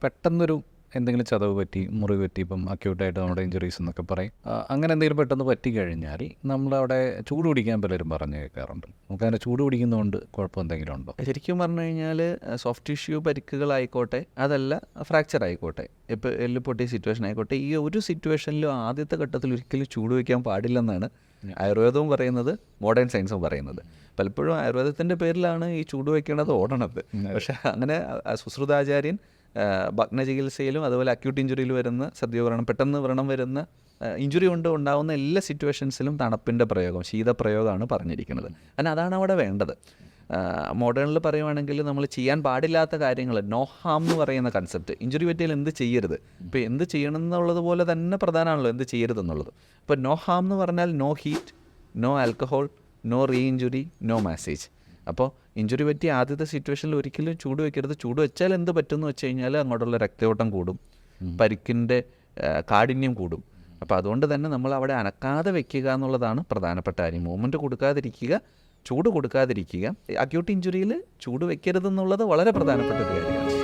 പെട്ടെന്നൊരു എന്തെങ്കിലും ചതവ് പറ്റി, മുറിവ് പറ്റി, ഇപ്പം അക്യൂട്ടായിട്ട് നമ്മുടെ ഇഞ്ചുറീസ് എന്നൊക്കെ പറയും. അങ്ങനെ എന്തെങ്കിലും പെട്ടെന്ന് പറ്റിക്കഴിഞ്ഞാൽ നമ്മളവിടെ ചൂട് പിടിക്കാൻ പലരും പറഞ്ഞു കേൾക്കാറുണ്ട്. നമുക്കതിനെ ചൂട് പിടിക്കുന്നതുകൊണ്ട് കുഴപ്പം എന്തെങ്കിലും ഉണ്ടോ? ശരിക്കും പറഞ്ഞു കഴിഞ്ഞാൽ സോഫ്റ്റ് ടിഷ്യൂ പരിക്കുകളായിക്കോട്ടെ, അതല്ല ഫ്രാക്ചർ ആയിക്കോട്ടെ, ഇപ്പോൾ എല്ല് പൊട്ടിയ സിറ്റുവേഷൻ ആയിക്കോട്ടെ, ഈ ഒരു സിറ്റുവേഷനിലും ആദ്യത്തെ ഘട്ടത്തിൽ ഒരിക്കലും ചൂട് വയ്ക്കാൻ പാടില്ലെന്നാണ് ആയുർവേദവും പറയുന്നത്, മോഡേൺ സയൻസും പറയുന്നത്. പലപ്പോഴും ആയുർവേദത്തിൻ്റെ പേരിലാണ് ഈ ചൂട് വയ്ക്കേണ്ടത് ഓടണത്. പക്ഷേ അങ്ങനെ സുശ്രുതാചാര്യൻ ഭഗ്നചികിത്സയിലും അതുപോലെ അക്യൂട്ട് ഇഞ്ചുറിയിൽ വരുന്ന സദ്യവ്രണം, പെട്ടെന്ന് വ്രണം വരുന്ന ഇഞ്ചുറി കൊണ്ട് ഉണ്ടാകുന്ന എല്ലാ സിറ്റുവേഷൻസിലും തണുപ്പിൻ്റെ പ്രയോഗം, ശീതപ്രയോഗമാണ് പറഞ്ഞിരിക്കുന്നത്. കാരണം അതാണ് അവിടെ വേണ്ടത്. മോഡേണിൽ പറയുവാണെങ്കിൽ നമ്മൾ ചെയ്യാൻ പാടില്ലാത്ത കാര്യങ്ങൾ, നോ ഹാം എന്ന് പറയുന്ന കൺസെപ്റ്റ്, ഇഞ്ചുറി പറ്റിയാൽ എന്ത് ചെയ്യരുത്, ഇപ്പോൾ എന്ത് ചെയ്യണം എന്നുള്ളത് പോലെ തന്നെ പ്രധാനമാണല്ലോ എന്ത് ചെയ്യരുതെന്നുള്ളത്. ഇപ്പോൾ നോ ഹാം എന്ന് പറഞ്ഞാൽ no heat, no alcohol, no re injury, no massage. അപ്പോൾ ഇഞ്ചുറി പറ്റിയ ആദ്യത്തെ സിറ്റുവേഷനിൽ ഒരിക്കലും ചൂട് വയ്ക്കരുത്. ചൂട് വെച്ചാൽ എന്ത് പറ്റുമെന്ന് വെച്ച് കഴിഞ്ഞാൽ അങ്ങോട്ടുള്ള രക്തയോട്ടം കൂടും, പരിക്കിൻ്റെ കാഠിന്യം കൂടും. അപ്പോൾ അതുകൊണ്ട് തന്നെ നമ്മൾ അവിടെ അനക്കാതെ വെക്കുക എന്നുള്ളതാണ് പ്രധാനപ്പെട്ട കാര്യം. മൂവ്മെൻറ്റ് കൊടുക്കാതിരിക്കുക, ചൂട് കൊടുക്കാതിരിക്കുക. അക്യൂട്ട് ഇഞ്ചുറിയിൽ ചൂട് വെക്കരുതെന്നുള്ളത് വളരെ പ്രധാനപ്പെട്ട ഒരു കാര്യമാണ്.